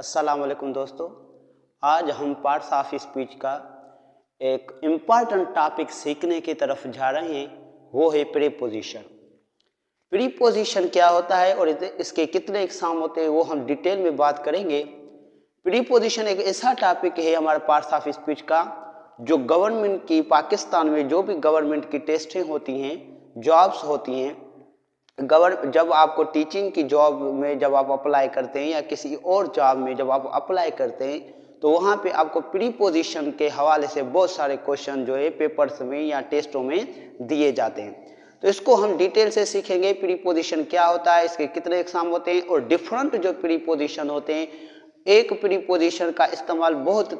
अस्सलाम वालेकुम दोस्तों। आज हम पार्ट्स ऑफ स्पीच का एक इम्पॉर्टेंट टॉपिक सीखने की तरफ जा रहे हैं, वो है प्रीपोजिशन। प्रीपोजिशन क्या होता है और इसके कितने एग्जाम होते हैं वो हम डिटेल में बात करेंगे। प्रीपोजिशन एक ऐसा टॉपिक है हमारे पार्ट्स ऑफ स्पीच का जो गवर्नमेंट की, पाकिस्तान में जो भी गवर्नमेंट की टेस्टें होती हैं, जॉब्स होती हैं, जब आपको टीचिंग की जॉब में जब आप अप्लाई करते हैं या किसी और जॉब में जब आप अप्लाई करते हैं तो वहाँ पे आपको प्रीपोजिशन के हवाले से बहुत सारे क्वेश्चन जो है पेपर्स में या टेस्टों में दिए जाते हैं। तो इसको हम डिटेल से सीखेंगे। प्रीपोजिशन क्या होता है, इसके कितने एग्जाम होते हैं और डिफरेंट जो प्रीपोजिशन होते हैं, एक प्रीपोजिशन का इस्तेमाल बहुत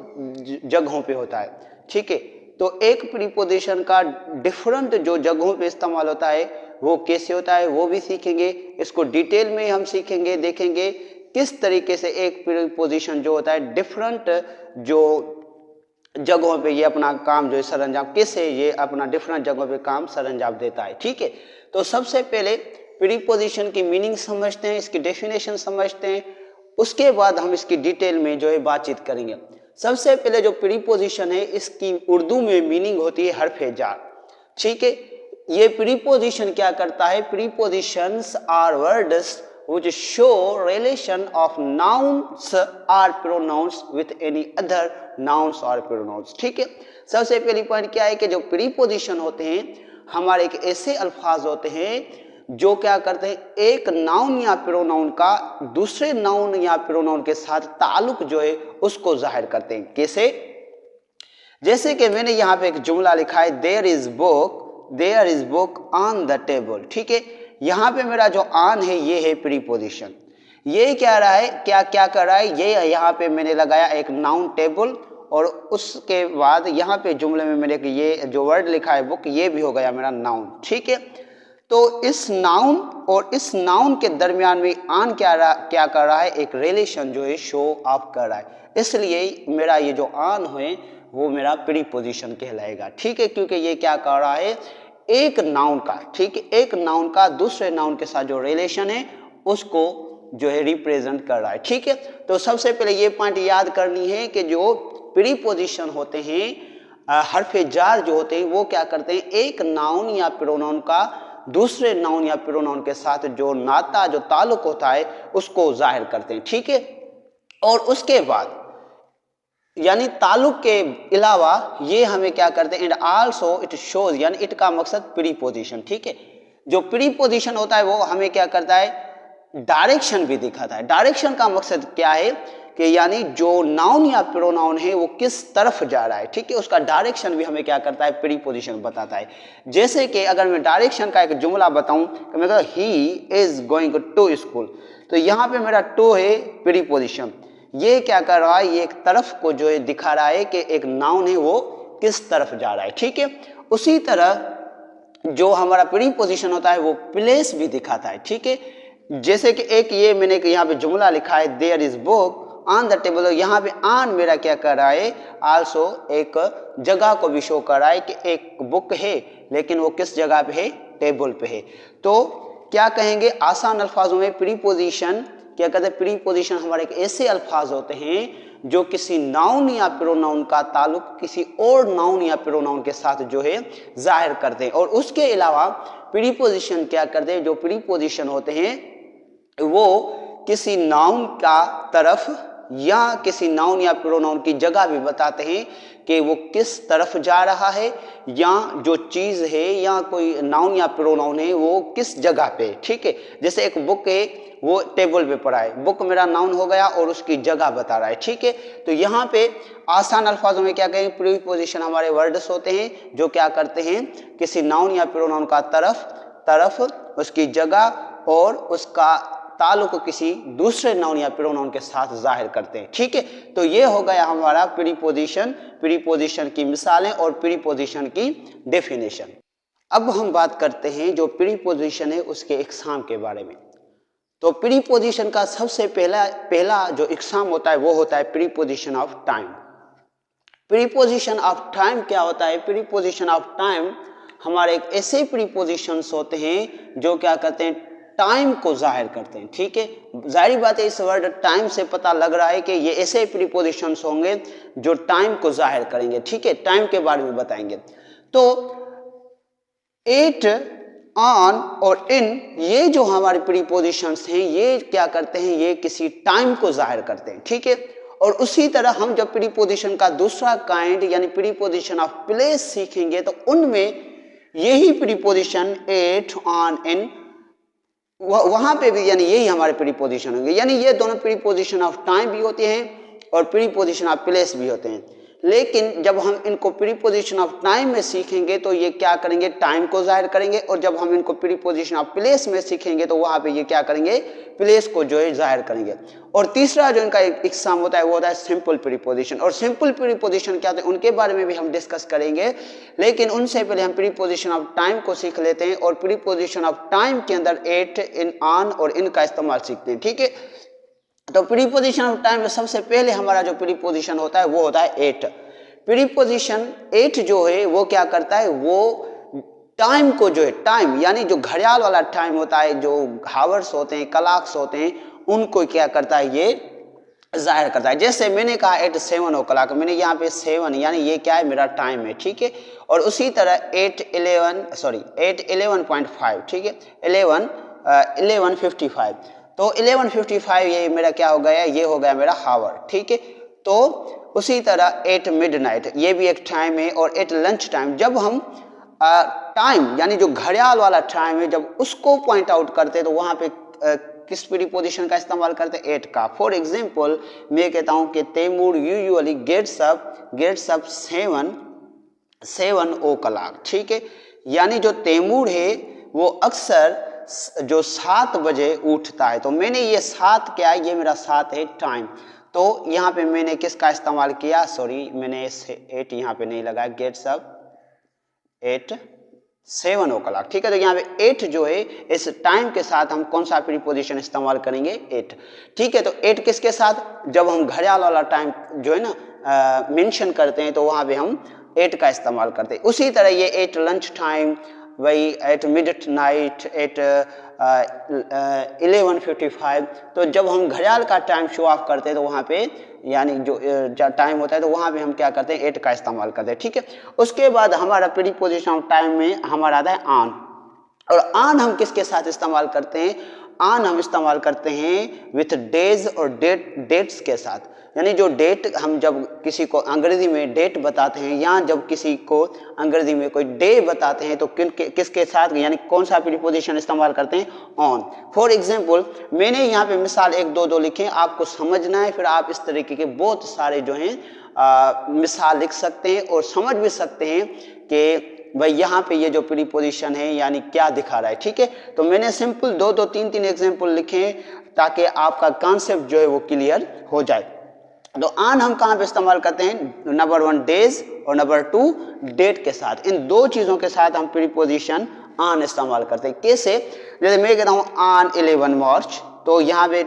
जगहों पे होता है, ठीक है। तो एक प्रीपोजिशन का डिफरेंट जो जगहों पे इस्तेमाल होता है वो कैसे होता है वो भी सीखेंगे। इसको डिटेल में हम सीखेंगे, देखेंगे किस तरीके से एक प्रीपोजिशन जो होता है डिफरेंट जो जगहों पे ये अपना काम जो है सरंजाम, कैसे ये अपना डिफरेंट जगहों पे काम सरंजाम देता है, ठीक है। तो सबसे पहले प्रीपोजिशन की मीनिंग समझते हैं, इसकी डेफिनेशन समझते हैं, उसके बाद हम इसकी डिटेल में जो है बातचीत करेंगे। सबसे पहले जो प्रीपोजिशन है इसकी उर्दू में मीनिंग होती है हर्फ जार, ठीक है। ये प्रीपोजिशन क्या करता है, prepositions are words which show relation of nouns or pronouns with any other nouns or pronouns, ठीक है। सबसे पहली पॉइंट क्या है कि जो प्रीपोजिशन होते हैं हमारे एक ऐसे अल्फाज होते हैं जो क्या करते हैं, एक नाउन या प्रोनाउन का दूसरे नाउन या प्रोनाउन के साथ ताल्लुक जो है उसको जाहिर करते हैं। कैसे? जैसे कि मैंने यहाँ पे एक जुमला लिखा है, there is book on the table, ठीक है। यहाँ पे मेरा जो ऑन है ये है प्रीपोजिशन। ये क्या रहा है, क्या कर रहा है, ये यहाँ पे मैंने लगाया एक नाउन टेबल और उसके बाद यहाँ पे जुमले में मैंने ये जो वर्ड लिखा है बुक, ये भी हो गया मेरा नाउन, ठीक है। तो इस नाउन और इस नाउन के दरमियान में ऑन क्या कर रहा है, एक रिलेशन जो है शो ऑफ कर रहा है, इसलिए मेरा ये जो ऑन है वो मेरा प्रीपोजिशन कहलाएगा, ठीक है। क्योंकि ये क्या कर रहा है, एक नाउन का, ठीक है, एक नाउन का दूसरे नाउन के साथ जो रिलेशन है उसको जो है रिप्रेजेंट कर रहा है, ठीक है। तो सबसे पहले ये पॉइंट याद करनी है कि जो प्रीपोजिशन होते हैं, हर्फ जार जो होते हैं वो क्या करते हैं, एक नाउन या प्रोनाउन का दूसरे नाउन या प्रोनाउन के साथ जो नाता, जो ताल्लुक होता है उसको जाहिर करते हैं, ठीक है। और उसके बाद यानी ताल्लुक के अलावा ये हमें क्या करते हैं, एंड आल्सो इट शोज, यानी इट का मकसद प्रीपोजिशन, ठीक है। जो प्रीपोजिशन होता है वो हमें क्या करता है, डायरेक्शन भी दिखाता है। डायरेक्शन का मकसद क्या है कि यानी जो नाउन या प्रोनाउन है वो किस तरफ जा रहा है, ठीक है, उसका डायरेक्शन भी हमें क्या करता है, प्रीपोजिशन बताता है। जैसे कि अगर मैं डायरेक्शन का एक जुमला बताऊं कि मैं कहूं he is going to school, तो यहाँ पे मेरा टू है प्रीपोजिशन। ये क्या कर रहा है, ये एक तरफ को जो है दिखा रहा है कि एक नाउन है वो किस तरफ जा रहा है, ठीक है। उसी तरह जो हमारा प्रीपोजिशन होता है वो प्लेस भी दिखाता है, ठीक है। जैसे कि एक ये मैंने यहाँ पे जुमला लिखा है, there is book on the table, यहाँ पे ऑन मेरा क्या कर रहा है, आल्सो एक जगह को भी शो कर रहा है कि एक बुक है लेकिन वो किस जगह पे है, टेबल पे है। तो क्या कहेंगे, आसान अल्फाजों में प्रीपोजिशन क्या कहते हैं, प्रीपोजिशन हमारे एक ऐसे अल्फाज होते हैं जो किसी नाउन या प्रोनाउन का ताल्लुक किसी और नाउन या प्रोनाउन के साथ जो है जाहिर करते हैं। और उसके अलावा प्रीपोजिशन क्या करते हैं, जो प्रीपोजिशन होते हैं वो किसी नाउन का तरफ या किसी नाउन या प्रोनाउन की जगह भी बताते हैं कि वो किस तरफ जा रहा है, या जो चीज़ है या कोई नाउन या प्रोनाउन है वो किस जगह पे, ठीक है। जैसे एक बुक है वो टेबल पे पड़ा है, बुक मेरा नाउन हो गया और उसकी जगह बता रहा है, ठीक है। तो यहाँ पे आसान अल्फाजों में क्या कहेंगे, प्रीपोजिशन हमारे वर्ड्स होते हैं जो क्या करते हैं, किसी नाउन या प्रोनाउन का तरफ उसकी जगह और उसका ताल्लुक किसी दूसरे नाउन या प्रोनाउन के साथ जाहिर करते हैं, ठीक है। तो ये हो गया हमारा प्रीपोजिशन की मिसालें और प्रीपोजिशन की डेफिनेशन। अब हम बात करते हैं जो प्रीपोजिशन है उसके इकसाम के बारे में। तो प्रीपोजिशन का सबसे पहला जो इकसाम होता है वो होता है preposition of time. Preposition of time क्या होता है, प्रीपोजिशन ऑफ टाइम हमारे एक ऐसे प्रीपोजिशंस होते हैं जो क्या करते हैं, टाइम को जाहिर करते हैं। ठीक है, जाहिर बात है इस वर्ड टाइम से पता लग रहा है कि ये ऐसे प्रीपोजिशंस होंगे जो टाइम को जाहिर करेंगे। ठीक है, टाइम के बारे में बताएंगे। तो एट, ऑन और इन, ये जो हमारे प्रीपोजिशंस हैं ये क्या करते हैं, ये किसी टाइम को जाहिर करते हैं। ठीक है, और उसी तरह हम जब प्रीपोजिशन का दूसरा काइंड यानी प्रीपोजिशन ऑफ प्लेस सीखेंगे तो उनमें यही प्रीपोजिशन एट, ऑन, इन, वहां पे भी यानी यही हमारे प्रीपोजिशन होंगे। यानी ये दोनों प्रीपोजिशन ऑफ टाइम भी होते हैं और प्रीपोजिशन ऑफ प्लेस भी होते हैं। लेकिन जब हम इनको प्रीपोजिशन ऑफ टाइम में सीखेंगे तो ये क्या करेंगे, टाइम को जाहिर करेंगे, और जब हम इनको प्रीपोजिशन ऑफ प्लेस में सीखेंगे तो वहां पे ये क्या करेंगे, प्लेस को जो है जाहिर करेंगे। और तीसरा जो इनका एक एग्जाम होता है वो होता है सिंपल प्रीपोजिशन। और सिंपल प्रीपोजिशन क्या होता है उनके बारे में भी हम डिस्कस करेंगे, लेकिन उनसे पहले हम प्रीपोजिशन ऑफ टाइम को सीख लेते हैं और प्रीपोजिशन ऑफ टाइम के अंदर एट, इन, ऑन और इन का इस्तेमाल सीखते हैं। ठीक है, तो प्रीपोजिशन ऑफ टाइम में सबसे पहले हमारा जो प्रीपोजिशन होता है वो होता है एट। प्रीपोजिशन एट जो है वो क्या करता है, वो टाइम को जो है, टाइम यानी जो घड़ियाल वाला टाइम होता है, जो हावर्स होते हैं, क्लॉक्स होते हैं, उनको क्या करता है, ये जाहिर करता है। जैसे मैंने कहा एट 7 o'clock, मैंने यहाँ पे 7 यानी ये क्या है, मेरा टाइम है। ठीक है, और उसी तरह 8:11.5, ठीक है, 11:55, तो 11:55 ये मेरा क्या हो गया, ये हो गया मेरा हावर। ठीक है, तो उसी तरह 8 midnight ये भी एक टाइम है, और 8 लंच टाइम। जब हम टाइम यानी जो घड़ियाल वाला टाइम है जब उसको पॉइंट आउट करते हैं तो वहां पे किस प्रीपोजिशन का इस्तेमाल करते हैं, एट का। फॉर एग्जाम्पल मैं कहता हूं कि Taimur usually gets up 7 o'clock। ठीक है, यानी जो तैमूर है वो अक्सर जो 7 बजे उठता है। तो मैंने ये 7 क्या है, ये मेरा 7 है टाइम। तो यहाँ पे मैंने किसका इस्तेमाल किया, सॉरी मैंने 8 यहाँ पे नहीं लगाया, गेट्स अप 7 o'clock। ठीक है, तो यहाँ पे 8 जो है इस टाइम के साथ हम कौन सा प्रीपोजिशन इस्तेमाल करेंगे, 8। ठीक है, तो 8 किसके साथ, जब हम घड़ियाल वाला टाइम जो है ना मेंशन करते हैं तो वहाँ पे हम 8 का इस्तेमाल करते हैं। उसी तरह ये 8 लंच टाइम, वही 8 midnight, 8 11:55, तो जब हम घड़ियाल का टाइम शो ऑफ करते हैं तो वहाँ पे यानी जो टाइम होता है तो वहाँ पे हम क्या करते हैं, 8 का इस्तेमाल करते हैं। ठीक है, उसके बाद हमारा प्रीपोजिशन ऑफ टाइम में हमारा आता है ऑन। और ऑन हम किसके साथ इस्तेमाल करते हैं, ऑन हम इस्तेमाल करते हैं विथ डेज और डेट्स के साथ। यानी जो डेट हम जब किसी को अंग्रेजी में डेट बताते हैं या जब किसी को अंग्रेजी में कोई डे बताते हैं तो किसके साथ यानी कौन सा प्रीपोजिशन इस्तेमाल करते हैं, ऑन। फॉर एग्जांपल मैंने यहाँ पे मिसाल 1, 2 लिखे, आपको समझना है, फिर आप इस तरीके के बहुत सारे जो हैं मिसाल लिख सकते हैं और समझ भी सकते हैं कि भाई यहाँ पे ये जो प्रीपोजिशन है यानी क्या दिखा रहा है। ठीक है, तो मैंने सिंपल 2, 3 एग्जाम्पल लिखे ताकि आपका कॉन्सेप्ट जो है वो क्लियर हो जाए। तो ऑन हम कहाँ पे इस्तेमाल करते हैं, नंबर 1 डेज और नंबर 2 डेट के साथ। इन 2 चीज़ों के साथ हम प्रीपोजिशन ऑन इस्तेमाल करते हैं। कैसे, जैसे मैं कहता हूँ ऑन 11 मार्च, तो यहाँ पे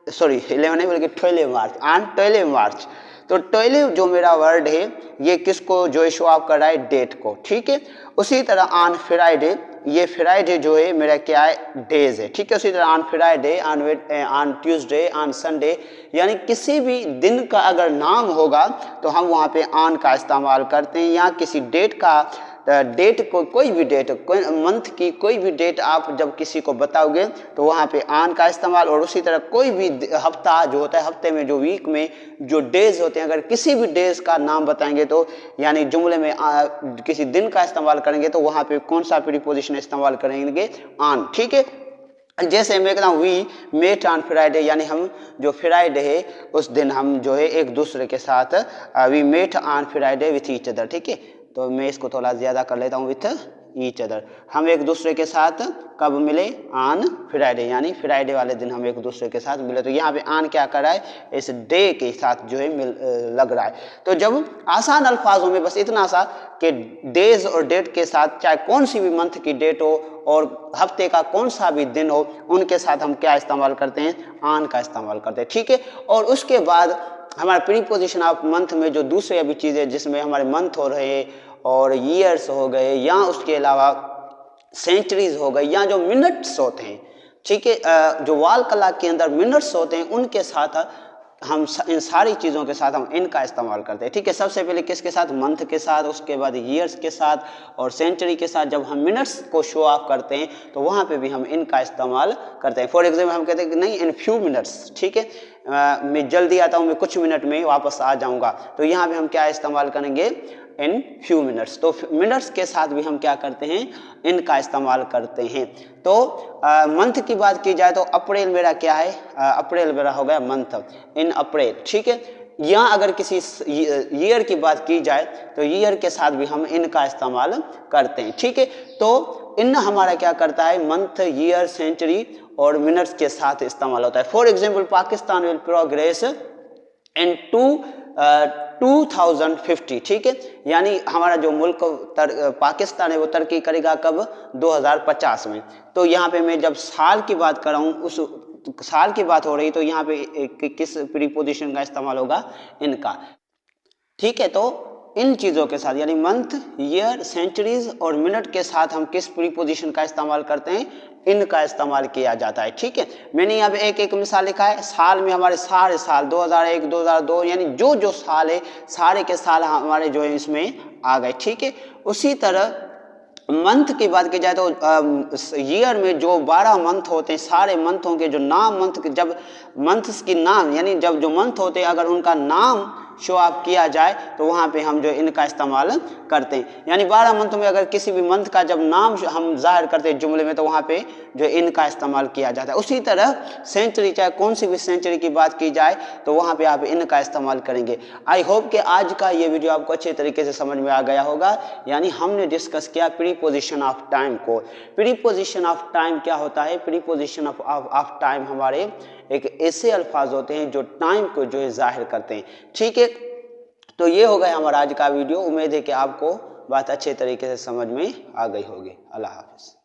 सॉरी 11 नहीं बल्कि 12 मार्च, ऑन 12 मार्च। तो 12 जो मेरा वर्ड है ये किसको जो शो ऑफ कर रहा है, डेट को। ठीक है, उसी तरह ऑन फ्राइडे, ये फ्राइडे जो है मेरा क्या है, डेज है। ठीक है, उसी तरह on Friday, on Tuesday, on Sunday, यानी किसी भी दिन का अगर नाम होगा तो हम वहाँ पे ऑन का इस्तेमाल करते हैं। या किसी डेट का डेट को, कोई भी डेट, कोई मंथ की कोई भी डेट आप जब किसी को बताओगे तो वहाँ पे ऑन का इस्तेमाल। और उसी तरह कोई भी हफ्ता जो होता है, हफ्ते में जो वीक में जो डेज होते हैं, अगर किसी भी डेज का नाम बताएंगे तो यानी जुमले में किसी दिन का इस्तेमाल करेंगे तो वहाँ पे कौन सा प्रीपोजिशन इस्तेमाल करेंगे, ऑन। ठीक है, जैसे मैं कहता हूँ वी मेट ऑन फ्राइडे, यानी हम जो फ्राइडे है उस दिन हम जो है एक दूसरे के साथ we met on Friday with each other. ठीक है, तो मैं इसको थोड़ा ज़्यादा कर लेता हूँ, विथ ईच अदर। हम एक दूसरे के साथ कब मिले, ऑन फ्राइडे, यानी फ्राइडे वाले दिन हम एक दूसरे के साथ मिले। तो यहाँ पे ऑन क्या कर रहा है, इस डे के साथ जो है लग रहा है। तो जब आसान अल्फाजों में बस इतना सा कि डेज और डेट के साथ चाहे कौन सी भी मंथ की डेट हो और हफ्ते का कौन सा भी दिन हो, उनके साथ हम क्या इस्तेमाल करते हैं, ऑन का इस्तेमाल करते हैं। ठीक है, और उसके बाद हमारे प्रीपोजिशन ऑफ मंथ में जो दूसरे अभी चीज़ें जिसमें हमारे मंथ हो रहे और ईयर्स हो गए या उसके अलावा सेंचुरीज हो गई या जो मिनट्स होते हैं, ठीक है। जो वाल कला के अंदर मिनट्स होते हैं उनके साथ हम इन सारी चीज़ों के साथ हम इनका इस्तेमाल करते हैं। ठीक है, सबसे पहले किसके साथ? मंथ के साथ, उसके बाद ईयर्स के साथ और सेंचुरी के साथ। जब हम मिनट्स को शो ऑफ करते हैं तो वहाँ पे भी हम इनका इस्तेमाल करते हैं। फॉर एग्जाम्पल हम कहते हैं कि नहीं इन फ्यू मिनट्स, ठीक है, मैं जल्दी आता हूँ, मैं कुछ मिनट में वापस आ जाऊँगा, तो यहाँ पे हम क्या इस्तेमाल करेंगे? In few minutes. तो मिनट्स के साथ भी हम क्या करते हैं? इनका इस्तेमाल करते हैं। तो मंथ की बात की जाए तो अप्रैल मेरा क्या है? अप्रैल मेरा हो गया मंथ, इन अप्रैल, ठीक है। यहाँ अगर किसी ईयर की बात की जाए तो ईयर के साथ भी हम इनका इस्तेमाल करते हैं, ठीक है। तो इन हमारा क्या करता है? मंथ, ईयर, सेंचुरी और मिनट्स के साथ इस्तेमाल होता है। For example Pakistan will progress in 2050, ठीक है, यानी हमारा जो मुल्क पाकिस्तान है वो तरक्की करेगा कब? 2050 में। तो यहाँ पे मैं जब साल की बात कर रहा हूँ, उस साल की बात हो रही, तो यहाँ पे किस प्रीपोजिशन का इस्तेमाल होगा? इनका, ठीक है। तो इन चीज़ों के साथ यानी मंथ, ईयर, सेंचुरीज और मिनट के साथ हम किस प्रीपोजिशन का इस्तेमाल करते हैं? इनका इस्तेमाल किया जाता है, ठीक है। मैंने यहाँ पे एक एक मिसाल लिखा है। साल में हमारे सारे साल 2001, 2002 यानी जो जो साल है सारे के साल हमारे जो है इसमें आ गए, ठीक है। उसी तरह मंथ की बात की जाए तो ईयर में जो 12 मंथ होते हैं, सारे मंथों के जो नाम, मंथ जब मंथ्स की नाम यानी जब जो मंथ होते हैं अगर उनका नाम शो ऑफ किया जाए तो वहाँ पे हम जो इनका इस्तेमाल करते हैं। यानी 12 मंथ में अगर किसी भी मंथ का जब नाम हम जाहिर करते हैं जुमले में तो वहाँ पे जो इनका इस्तेमाल किया जाता है। उसी तरह सेंचुरी, चाहे कौन सी भी सेंचुरी की बात की जाए तो वहाँ पे आप इनका इस्तेमाल करेंगे। आई होप कि आज का ये वीडियो आपको अच्छे तरीके से समझ में आ गया होगा। यानी हमने डिस्कस किया प्रीपोजिशन ऑफ टाइम को। प्रीपोजिशन ऑफ टाइम क्या होता है? प्रीपोजिशन ऑफ टाइम हमारे एक ऐसे अल्फाज होते हैं जो टाइम को जो है जाहिर करते हैं, ठीक है। तो ये हो गया हमारा आज का वीडियो। उम्मीद है कि आपको बात अच्छे तरीके से समझ में आ गई होगी। अल्लाह हाफिज़।